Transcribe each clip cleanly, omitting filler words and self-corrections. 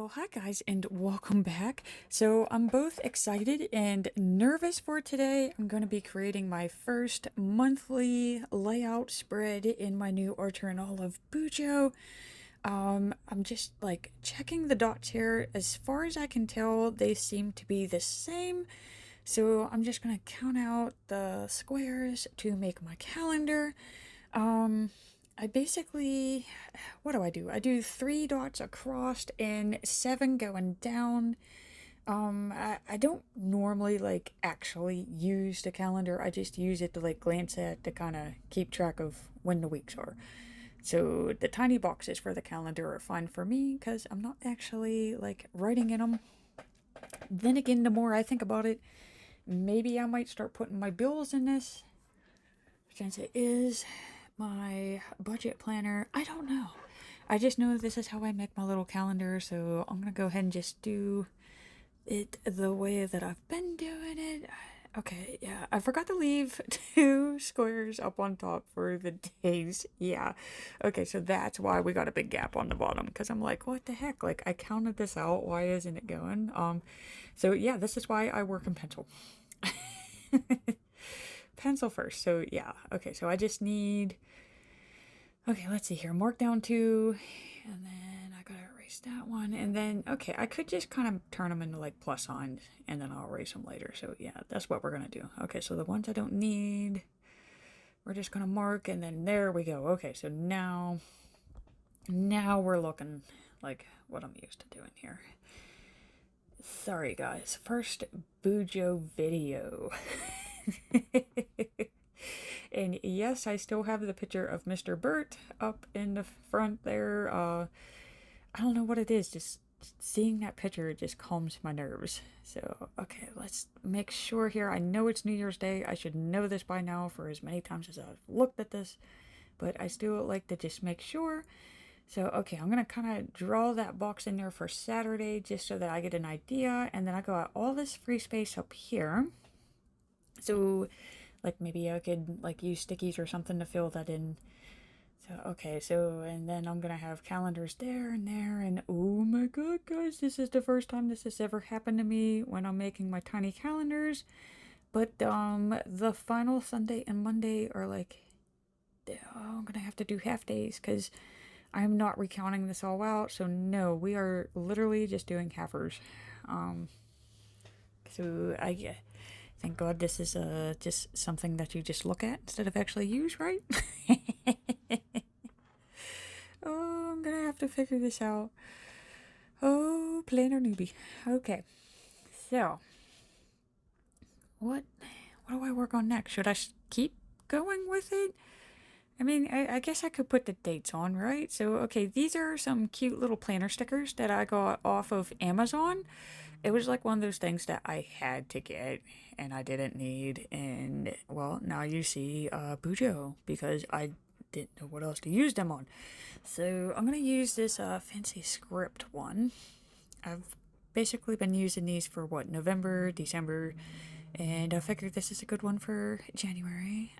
Well, hi guys, and welcome back. So, I'm both excited and nervous for today. I'm going to be creating my first monthly layout spread in my new Archer and Olive Bujo. I'm just like checking the dots here. As far as I can tell, they seem to be the same. So, I'm just going to count out the squares to make my calendar. I basically, what do? I do 3 dots across and 7 going down. I don't normally like actually use the calendar. I just use it to like glance at to kind of keep track of when the weeks are. So the tiny boxes for the calendar are fine for me because I'm not actually like writing in them. Then again, the more I think about it, maybe I might start putting my bills in this since it is my budget planner. I don't know. I just know this is how I make my little calendar, so I'm gonna go ahead and just do it the way that I've been doing it. Okay, yeah, I forgot to leave 2 squares up on top for the days. Yeah. Okay, so that's why we got a big gap on the bottom, because I'm like, what the heck? Like, I counted this out. Why isn't it going? So yeah, this is why I work in pencil. Pencil first. So yeah. Okay, so I just need... Okay, let's see here. Mark down 2, and then I gotta erase that one. And then, okay, I could just kind of turn them into like plus signs, and then I'll erase them later. So yeah, that's what we're gonna do. Okay, so the ones I don't need, we're just gonna mark, and then there we go. Okay, so now we're looking like what I'm used to doing here. Sorry guys, first Bujo video. And yes, I still have the picture of Mr. Burt up in the front there. I don't know what it is, just seeing that picture just calms my nerves. So, okay, let's make sure here. I know it's New Year's Day. I should know this by now for as many times as I've looked at this, but I still like to just make sure. So, okay, I'm going to kind of draw that box in there for Saturday just so that I get an idea, and then I got all this free space up here. So... like maybe I could like use stickies or something to fill that in. So, okay, so, and then I'm gonna have calendars there, and oh my god, guys, this is the first time this has ever happened to me when I'm making my tiny calendars. But, the final Sunday and Monday are like, I'm gonna have to do half days, because I'm not recounting this all out, so no, we are literally just doing halfers. So, thank God this is just something that you just look at instead of actually use, right? Oh, I'm gonna have to figure this out. Oh, planner newbie. Okay, so what do I work on next? Should I keep going with it? I mean, I guess I could put the dates on, right? So, okay, these are some cute little planner stickers that I got off of Amazon. It was like one of those things that I had to get and I didn't need. And, well, now you see Bujo because I didn't know what else to use them on. So, I'm going to use this fancy script one. I've basically been using these for, what, November, December, and I figured this is a good one for January.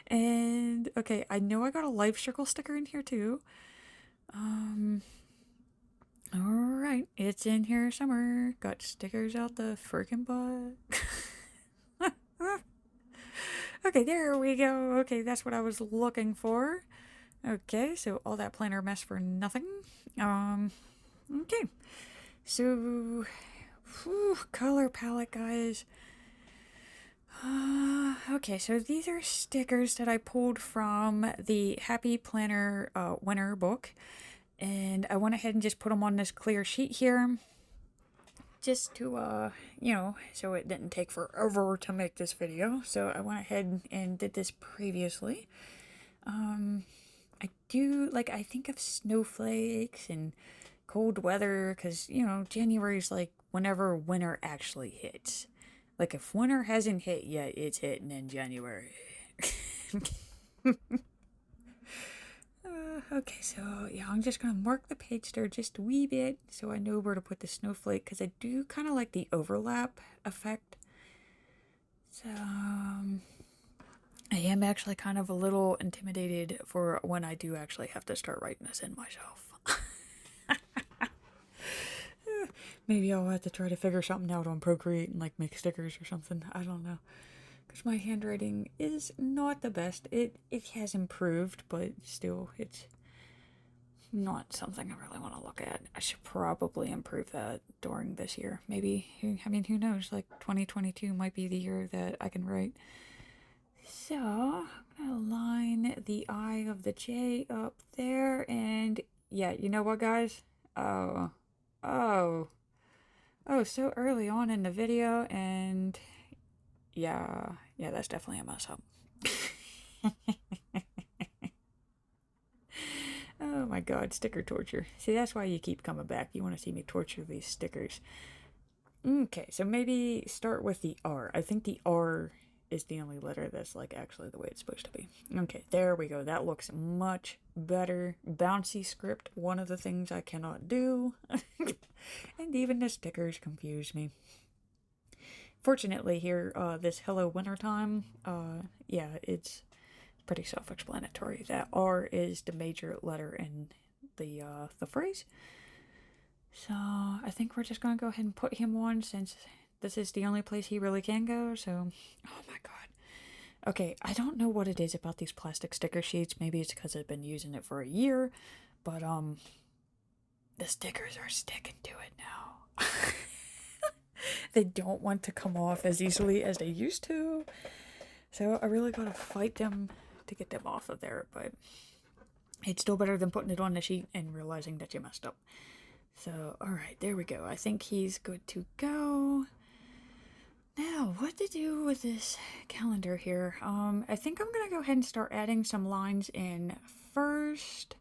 And, okay, I know I got a life circle sticker in here, too. Alright, it's in here somewhere. Got stickers out the freaking butt. Okay, there we go. Okay, that's what I was looking for. Okay, so all that planner mess for nothing. Okay. So, color palette, guys. Okay, so these are stickers that I pulled from the Happy Planner winter book. And I went ahead and just put them on this clear sheet here. Just to, you know, so it didn't take forever to make this video. So I went ahead and did this previously. I do, like, I think of snowflakes and cold weather because, you know, January is like whenever winter actually hits. Like, if winter hasn't hit yet, it's hitting in January. Okay, so, yeah, I'm just gonna mark the page there just a wee bit so I know where to put the snowflake, because I do kind of like the overlap effect. So, I am actually kind of a little intimidated for when I do actually have to start writing this in myself. Maybe I'll have to try to figure something out on Procreate and like make stickers or something. I don't know. Because my handwriting is not the best. It has improved, but still, it's not something I really want to look at. I should probably improve that during this year. Maybe, I mean, who knows? Like 2022 might be the year that I can write. So, I'm gonna line the eye of the J up there, and yeah, you know what, guys? Oh, oh, oh, so early on in the video, and yeah, that's definitely a mess up. Oh my god, sticker torture. See, that's why you keep coming back. You want to see me torture these stickers. Okay, so maybe start with the R. I think the R is the only letter that's like actually the way it's supposed to be. Okay, there we go. That looks much better. Bouncy script, one of the things I cannot do. And even the stickers confuse me. Fortunately here, this Hello Wintertime, yeah, it's pretty self-explanatory. That R is the major letter in the phrase. So I think we're just gonna go ahead and put him on since this is the only place he really can go. So, oh my god. Okay, I don't know what it is about these plastic sticker sheets. Maybe it's because I've been using it for a year, but the stickers are sticking to it now. They don't want to come off as easily as they used to. So I really gotta fight them to get them off of there, but it's still better than putting it on the sheet and realizing that you messed up. So, alright, there we go. I think he's good to go. Now, what to do with this calendar here? I think I'm gonna go ahead and start adding some lines in first.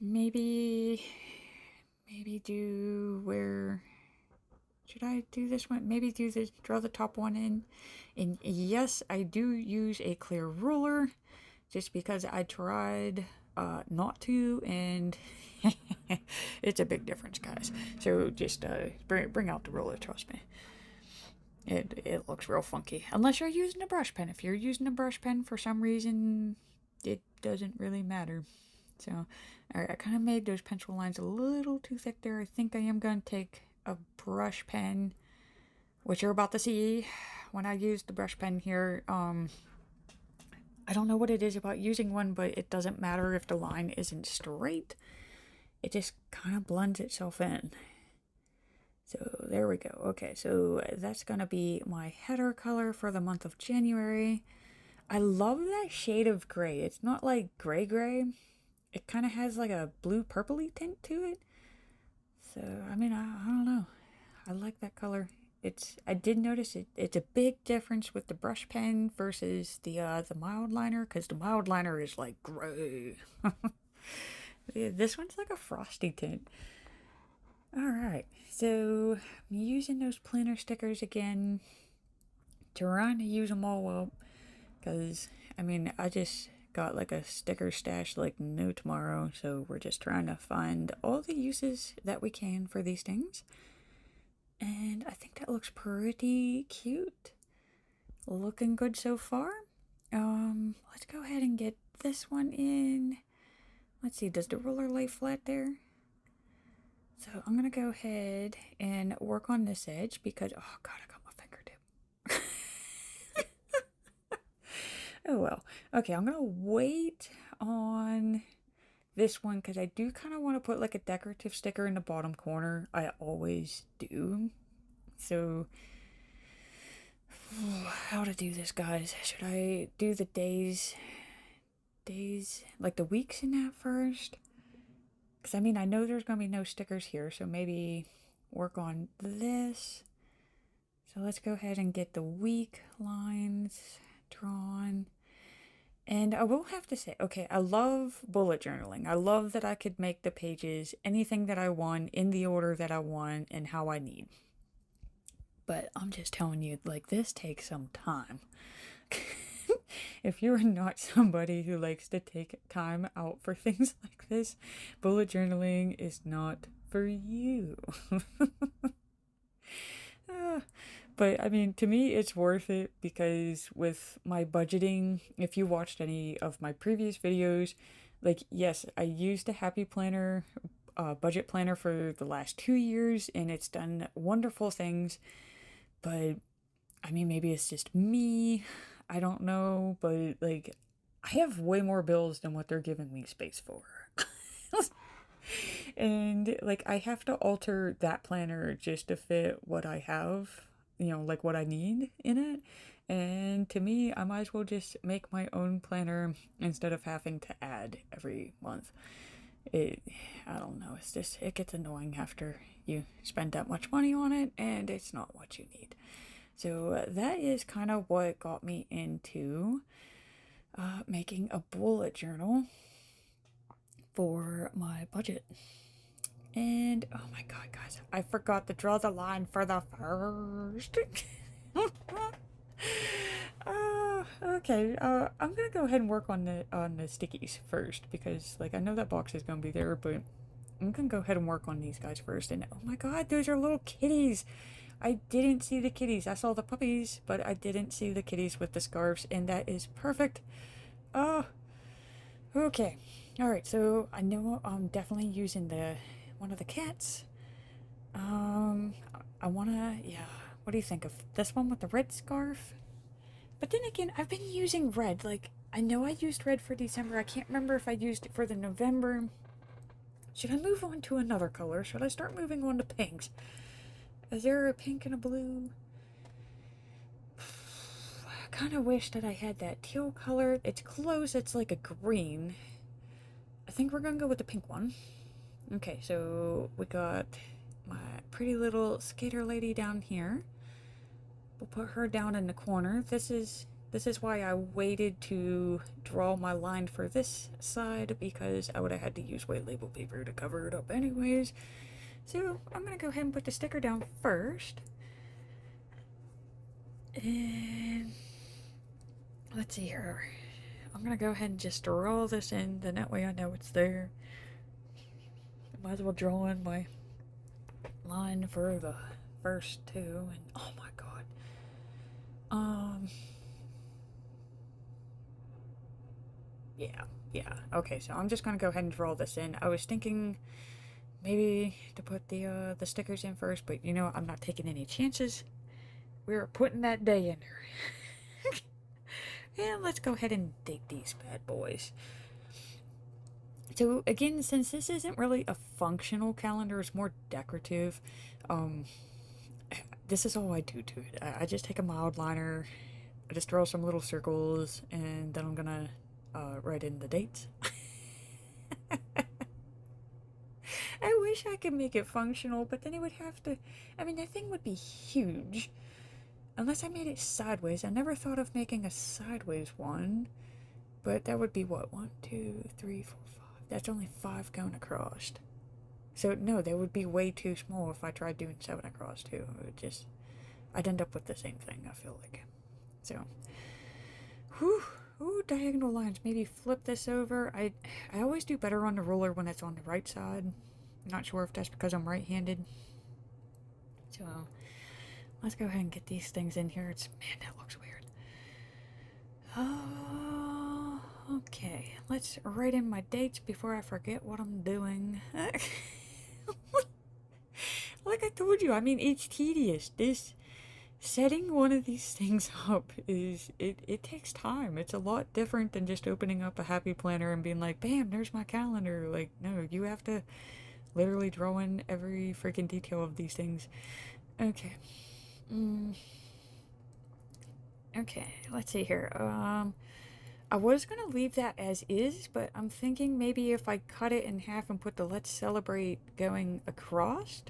Maybe do where... Should I do this one? Maybe do this, draw the top one in. And yes, I do use a clear ruler, just because I tried not to, and it's a big difference, guys. So just bring out the ruler, trust me. It looks real funky. Unless you're using a brush pen. If you're using a brush pen for some reason, it doesn't really matter. So, alright, I kind of made those pencil lines a little too thick there. I think I am going to take a brush pen, which you're about to see when I use the brush pen here. I don't know what it is about using one, but it doesn't matter if the line isn't straight. It just kind of blends itself in. So there we go. Okay, so that's gonna be my header color for the month of January. I love that shade of gray. It's not like gray. It kind of has like a blue purpley tint to it. So, I mean, I don't know. I like that color. I did notice it's a big difference with the brush pen versus the mild liner, because the mild liner is like gray. This one's like a frosty tint. Alright, so I'm using those planner stickers again, trying to use them all up, because, I mean, I just got like a sticker stash like no tomorrow, so we're just trying to find all the uses that we can for these things. And I think that looks pretty cute. Looking good so far. Let's go ahead and get this one in. Let's see, does the ruler lay flat there? So I'm gonna go ahead and work on this edge because, oh god, I got my fingertip. Oh well. Okay, I'm gonna wait on this one because I do kind of want to put like a decorative sticker in the bottom corner. I always do. So, how to do this, guys? Should I do the days, like the weeks in that first? Because I mean, I know there's going to be no stickers here, so maybe work on this. So let's go ahead and get the week lines drawn. And I will have to say, okay, I love bullet journaling. I love that I could make the pages anything that I want, in the order that I want, and how I need. But I'm just telling you, like, this takes some time. If you're not somebody who likes to take time out for things like this, bullet journaling is not for you. But I mean, to me, it's worth it because with my budgeting, if you watched any of my previous videos, like, yes, I used a Happy Planner budget planner for the last 2 years, and it's done wonderful things. But I mean, maybe it's just me. I don't know, but like, I have way more bills than what they're giving me space for. And like, I have to alter that planner just to fit what I have, like what I need in it. And to me, I might as well just make my own planner instead of having to add every month. I don't know, it gets annoying after you spend that much money on it and it's not what you need. So that is kind of what got me into making a bullet journal for my budget. And oh my god, guys, I forgot to draw the line for the first. Okay. I'm gonna go ahead and work on the stickies first because, like, I know that box is gonna be there, but I'm gonna go ahead and work on these guys first. And oh my god, those are little kitties. I didn't see the kitties. I saw the puppies, but I didn't see the kitties with the scarves, and that is perfect. Oh, okay. All right. So I know I'm definitely using one of the cats. I wanna, yeah. What do you think of this one with the red scarf? But then again, I've been using red. Like, I know I used red for December. I can't remember if I used it for the November. Should I move on to another color? Should I start moving on to pinks? Is there a pink and a blue? I kind of wish that I had that teal color. It's close. It's like a green. I think we're going to go with the pink one. Okay, so we got my pretty little skater lady down here. We'll put her down in the corner. This is why I waited to draw my line for this side, because I would have had to use white label paper to cover it up anyways. So I'm gonna go ahead and put the sticker down first. And let's see here. I'm gonna go ahead and just draw this in, then that way I know it's there. Might as well draw in my line for the first two, and oh my god. Yeah. Okay, so I'm just gonna go ahead and draw this in. I was thinking maybe to put the stickers in first, but you know, I'm not taking any chances. We're putting that day in there. And let's go ahead and date these bad boys. So again, since this isn't really a functional calendar, it's more decorative, this is all I do to it. I just take a mild liner, I just draw some little circles, and then I'm gonna write in the dates. I wish I could make it functional, but then it would have to, I mean, that thing would be huge. Unless I made it sideways. I never thought of making a sideways one. But that would be what? 1, 2, 3, 4, 5. That's only 5 going across. So no, that would be way too small if I tried doing 7 across too. It would just, I'd end up with the same thing, I feel like. So, whew. Ooh, diagonal lines. Maybe flip this over. I always do better on the ruler when it's on the right side. Not sure if that's because I'm right-handed. So, let's go ahead and get these things in here. Man, that looks weird. Oh, okay. Let's write in my dates before I forget what I'm doing. Like I told you, I mean, it's tedious. Setting one of these things up it takes time. It's a lot different than just opening up a happy planner and being like, bam, there's my calendar. Like, no, you have to literally draw in every freaking detail of these things. Okay. Okay, let's see here. I was gonna leave that as is, but I'm thinking maybe if I cut it in half and put the let's celebrate going across.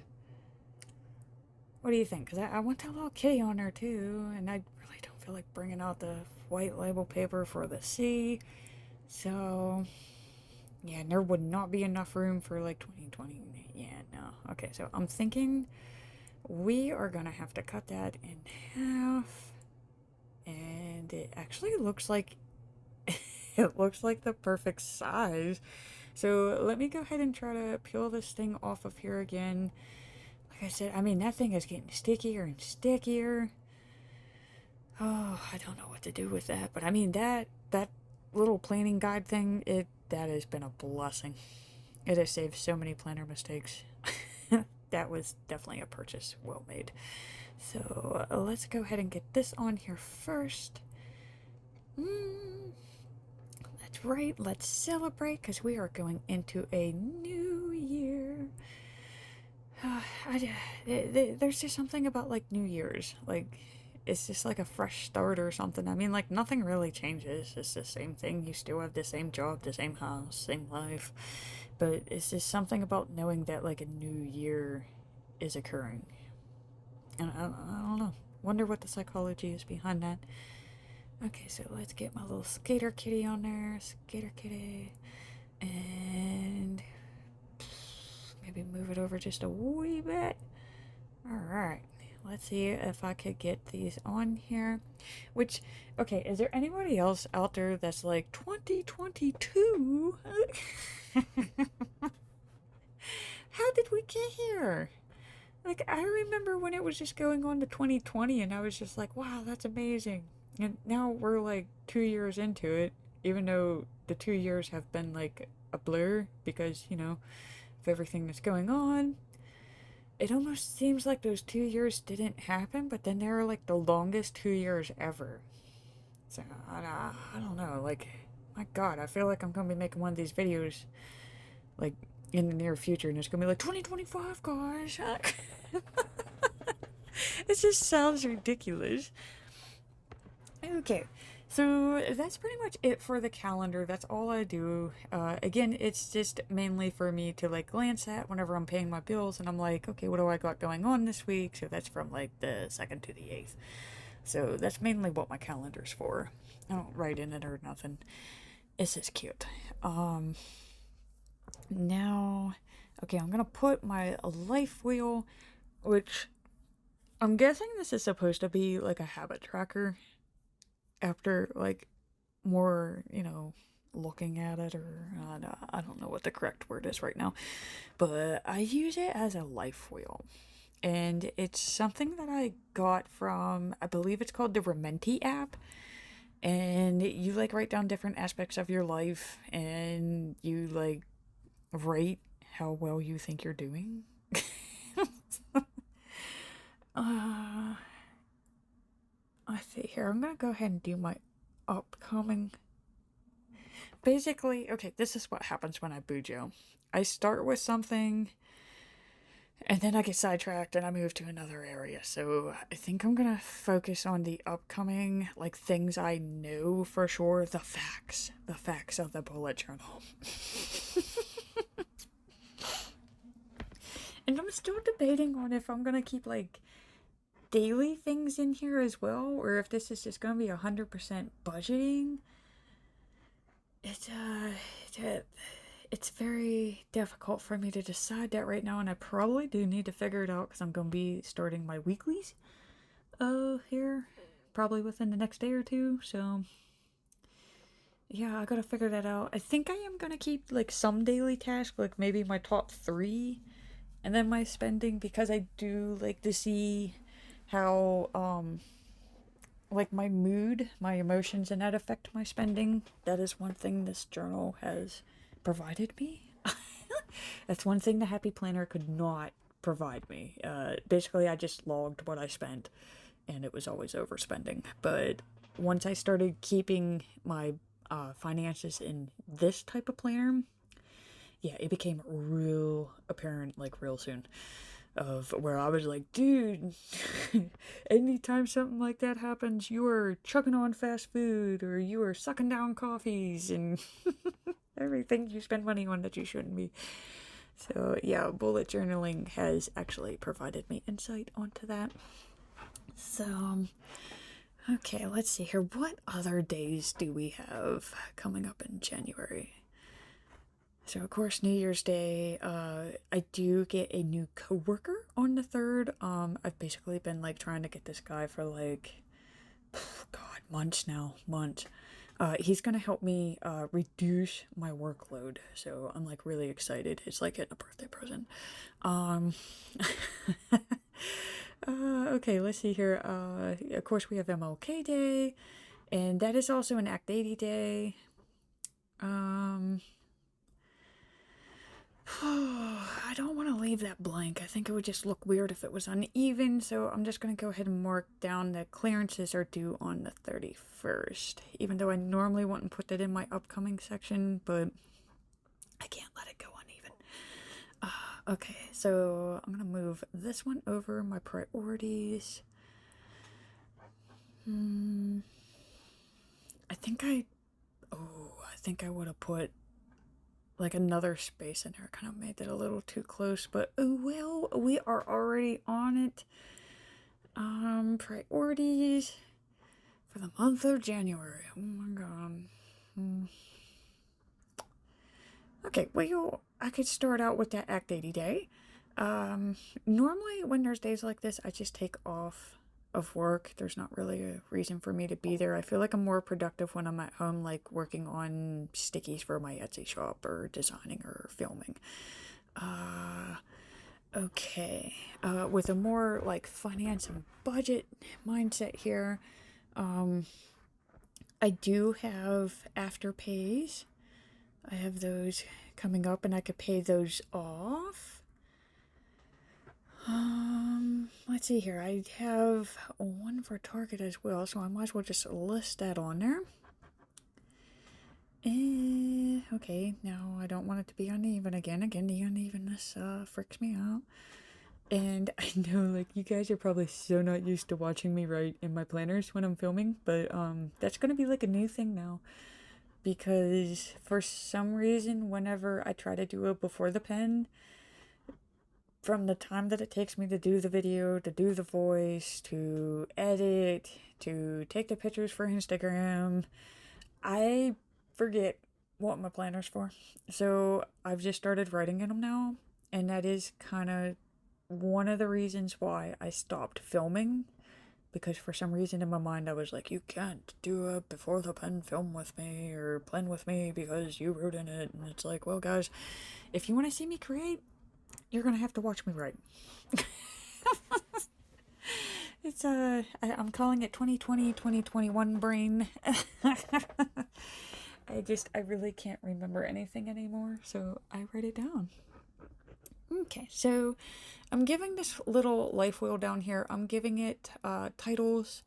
What do you think? Because I want that little kitty on there too, and I really don't feel like bringing out the white label paper for the C. So, yeah, and there would not be enough room for like 2020. Yeah, no. Okay, so I'm thinking we are gonna have to cut that in half, and it actually looks like it looks like the perfect size. So let me go ahead and try to peel this thing off of here again. Like I said, I mean, that thing is getting stickier and stickier. Oh, I don't know what to do with that, but I mean, that little planning guide thing, that has been a blessing. It has saved so many planner mistakes. That was definitely a purchase well made. So let's go ahead and get this on here first. That's right, let's celebrate because we are going into a new year. There's just something about like New Year's. Like, it's just like a fresh start or something. I mean, like, nothing really changes. It's the same thing. You still have the same job, the same house, same life. But it's just something about knowing that like a new year is occurring. And I don't know. Wonder what the psychology is behind that. Okay, so let's get my little skater kitty on there. Skater kitty. And maybe move it over just a wee bit. Alright. Let's see if I could get these on here. Which, okay, is there anybody else out there that's like 2022? How did we get here? Like, I remember when it was just going on to 2020 and I was just like, wow, that's amazing. And now we're like 2 years into it, even though the 2 years have been like a blur because, you know, of everything that's going on. It almost seems like those 2 years didn't happen, but then they were like the longest 2 years ever. So, I don't know, like, my god, I feel like I'm gonna be making one of these videos, like, in the near future, and it's gonna be like, 2025, guys! It just sounds ridiculous. Okay, so that's pretty much it for the calendar. That's all I do. Again, it's just mainly for me to like glance at whenever I'm paying my bills and I'm like, okay, what do I got going on this week? So that's from like the 2nd to the 8th. So that's mainly what my calendar's for. I don't write in it or nothing. It's just cute. Now, okay, I'm gonna put my life wheel, which I'm guessing this is supposed to be like a habit tracker after like more, you know, looking at it, or I don't know what the correct word is right now, but I use it as a life wheel. And it's something that I got from, I believe it's called the Rementi app. And you like write down different aspects of your life and you like rate how well you think you're doing. I see here. I'm gonna go ahead and do my upcoming. Basically, okay, this is what happens when I bujo. I start with something, and then I get sidetracked and I move to another area. So I think I'm gonna focus on the upcoming, like, things I know for sure. The facts of the bullet journal. And I'm still debating on if I'm gonna keep, like, daily things in here as well, or if this is just gonna be 100% budgeting. It's very difficult for me to decide that right now, and I probably do need to figure it out because I'm gonna be starting my weeklies here probably within the next day or two. So yeah, I gotta figure that out. I think I am gonna keep like some daily tasks, like maybe my top 3, and then my spending, because I do like to see how like my mood, my emotions, and that affect my spending. That is one thing this journal has provided me. That's one thing the Happy Planner could not provide me. Basically, I just logged what I spent, and it was always overspending. But once I started keeping my finances in this type of planner, yeah, it became real apparent, like, real soon. Of where I was like, dude, anytime something like that happens, you are chugging on fast food, or you are sucking down coffees and everything you spend money on that you shouldn't be. So yeah, bullet journaling has actually provided me insight onto that. So, okay, let's see here. What other days do we have coming up in January? So, of course, New Year's Day, I do get a new coworker on the 3rd. I've basically been, like, trying to get this guy for, like, God, months now. Months. He's gonna help me, reduce my workload, so I'm, like, really excited. It's like getting a birthday present. Okay, let's see here. Of course, we have MLK Day, and that is also an Act 80 day. I don't want to leave that blank. I think it would just look weird if it was uneven, so I'm just going to go ahead and mark down that clearances are due on the 31st. Even though I normally wouldn't put that in my upcoming section, but I can't let it go uneven. Okay, so I'm going to move this one over, my priorities. I think I would have put like another space in there, kind of made it a little too close, but oh well, we are already on it. Priorities for the month of January. Oh my god. Okay, well, I could start out with that Act 80 day. Normally when there's days like this, I just take off of work. There's not really a reason for me to be there. I feel like I'm more productive when I'm at home, like working on stickies for my Etsy shop or designing or filming. Okay. With a more like finance and budget mindset here, I do have afterpays. I have those coming up and I could pay those off. Let's see here. I have one for Target as well, so I might as well just list that on there. Okay, now I don't want it to be uneven again. Again, the unevenness freaks me out. And I know, like, you guys are probably so not used to watching me write in my planners when I'm filming, but that's gonna be like a new thing now. Because for some reason, whenever I try to do it before the pen, from the time that it takes me to do the video, to do the voice, to edit, to take the pictures for Instagram, I forget what my planner's for. So I've just started writing in them now, and that is kind of one of the reasons why I stopped filming. Because for some reason in my mind I was like, you can't do a before the pen film with me or plan with me because you wrote in it. And it's like, well guys, if you want to see me create, you're gonna have to watch me write. It's I'm calling it 2020 2021 brain. I really can't remember anything anymore, so I write it down. Okay, so I'm giving this little life wheel down here, I'm giving it titles.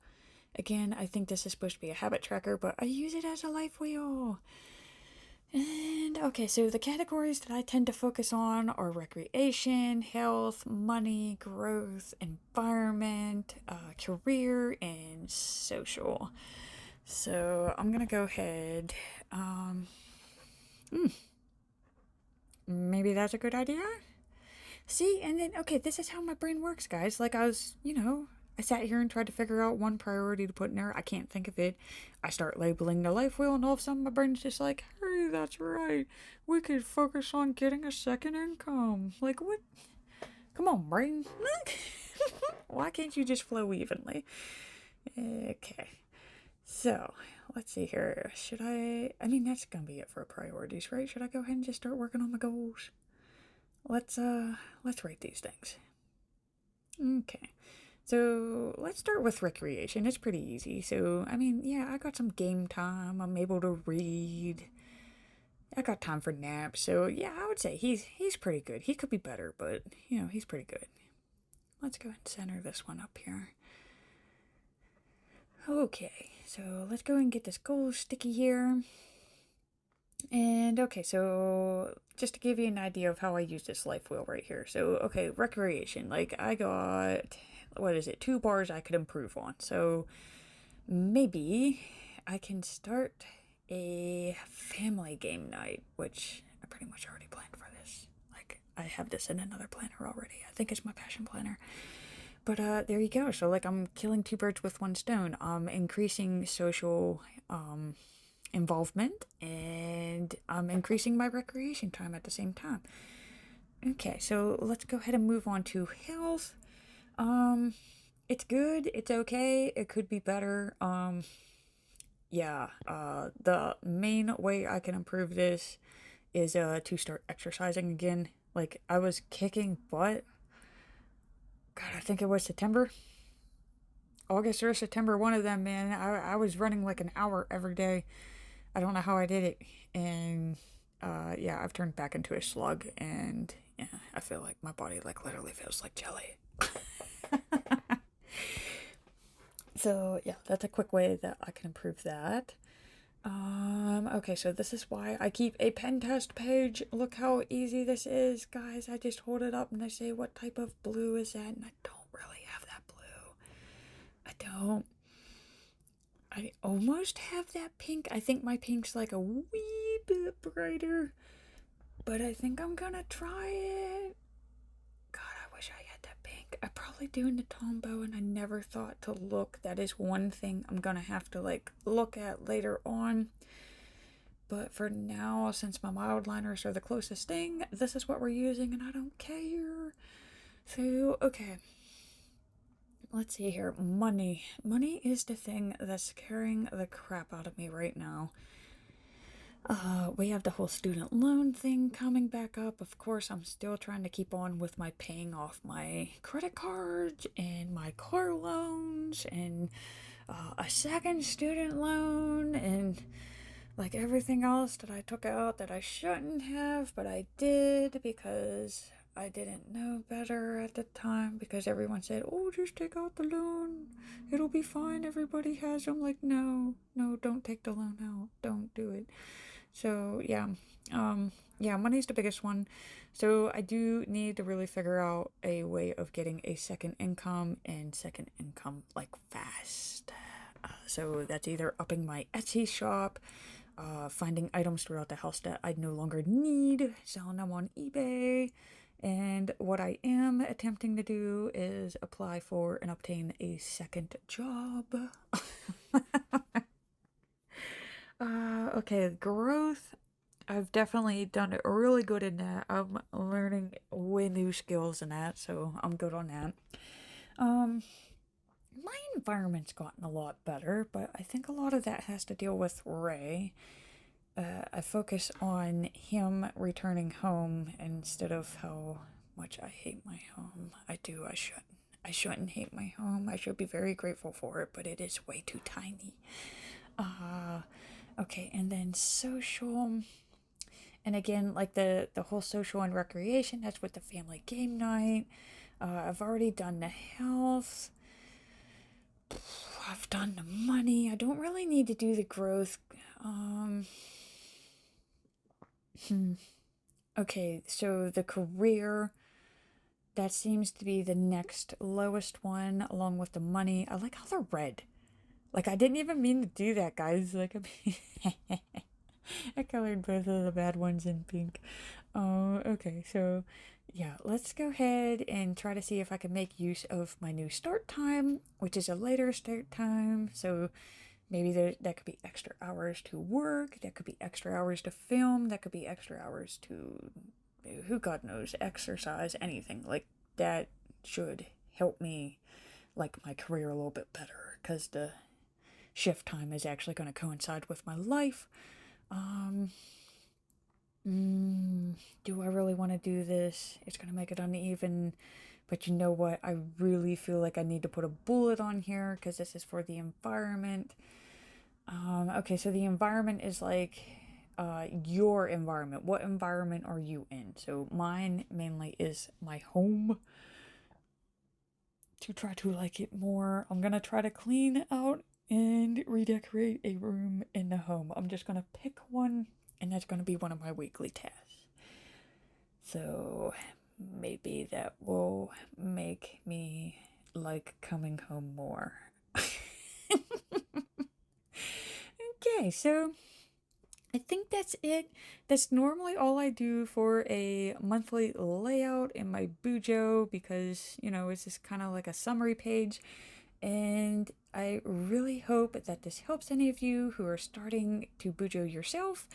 Again, I think this is supposed to be a habit tracker, but I use it as a life wheel. And okay, so the categories that I tend to focus on are recreation, health, money, growth, environment, career, and social. So I'm gonna go ahead. Maybe that's a good idea? See, and then, okay, this is how my brain works, guys. Like, I sat here and tried to figure out one priority to put in there. I can't think of it. I start labeling the life wheel, and all of a sudden my brain's just like, hey, that's right. We could focus on getting a second income. Like, what? Come on, brain. Why can't you just flow evenly? Okay. So, let's see here. I mean, that's gonna be it for priorities, right? Should I go ahead and just start working on my goals? Let's rate these things. Okay. So let's start with recreation. It's pretty easy. So, I mean, yeah, I got some game time. I'm able to read. I got time for naps. So, yeah, I would say he's pretty good. He could be better, but, he's pretty good. Let's go ahead and center this one up here. Okay, so let's go and get this gold sticky here. And okay, so just to give you an idea of how I use this life wheel right here. So, okay, recreation. Like, I got, 2 bars I could improve on. So, maybe I can start a family game night, which I pretty much already planned for this. Like, I have this in another planner already. I think it's my passion planner. But there you go. So, like, I'm killing 2 birds with 1 stone. Increasing social involvement, and I'm increasing my recreation time at the same time. Okay, so let's go ahead and move on to health. It's good, it's okay, it could be better. The main way I can improve this is to start exercising again. Like, I was kicking butt. God, I think it was August or September, one of them, man. I was running like an hour every day. I don't know how I did it. And yeah, I've turned back into a slug, and yeah, I feel like my body like literally feels like jelly. So yeah, that's a quick way that I can improve that. Okay, so this is why I keep a pen test page. Look how easy this is, guys. I just hold it up and I say, what type of blue is that? And I don't really have that blue. I don't. I almost have that pink. I think my pink's like a wee bit brighter. But I think I'm gonna try it. God, I wish I had that pink. I probably do in the Tombow, and I never thought to look. That is one thing I'm gonna have to like look at later on. But for now, since my mild liners are the closest thing, this is what we're using, and I don't care. So, okay. Let's see here. Money. Money is the thing that's scaring the crap out of me right now. We have the whole student loan thing coming back up. Of course, I'm still trying to keep on with my paying off my credit cards and my car loans and a second student loan and like everything else that I took out that I shouldn't have, but I did because I didn't know better at the time, because everyone said, oh, just take out the loan. It'll be fine. Everybody has them. Like, no, don't take the loan out. Don't do it. So, yeah. Yeah, money's the biggest one. So I do need to really figure out a way of getting a second income, and second income, like, fast. So that's either upping my Etsy shop, finding items throughout the house that I no longer need, selling them on eBay, and what I am attempting to do is apply for and obtain a second job. Okay, growth. I've definitely done really good in that. I'm learning way new skills in that, so I'm good on that. My environment's gotten a lot better, but I think a lot of that has to deal with Ray. I focus on him returning home instead of how much I hate my home. I do, I shouldn't. I shouldn't hate my home. I should be very grateful for it, but it is way too tiny. Okay, and then social. And again, like the whole social and recreation, that's with the family game night. I've already done the health. I've done the money. I don't really need to do the growth. Okay, so the career, that seems to be the next lowest one, along with the money. I like how they're red. Like, I didn't even mean to do that, guys. Like, I colored both of the bad ones in pink. Okay, so yeah, let's go ahead and try to see if I can make use of my new start time, which is a later start time. So maybe that could be extra hours to work, that could be extra hours to film, that could be extra hours to, who God knows, exercise, anything. Like, that should help me like my career a little bit better, because the shift time is actually going to coincide with my life. Do I really want to do this? It's going to make it uneven. But you know what? I really feel like I need to put a bullet on here, because this is for the environment. Okay, so the environment is like your environment. What environment are you in? So mine mainly is my home. To try to like it more, I'm gonna try to clean out and redecorate a room in the home. I'm just gonna pick one, and that's gonna be one of my weekly tasks. So maybe that will make me like coming home more. Okay, so I think that's it. That's normally all I do for a monthly layout in my Bujo, because, you know, it's just kind of like a summary page. And I really hope that this helps any of you who are starting to Bujo yourself.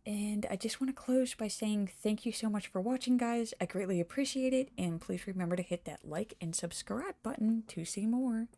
And I just want to close by saying thank you so much for watching, guys. I greatly appreciate it. And please remember to hit that like and subscribe button to see more.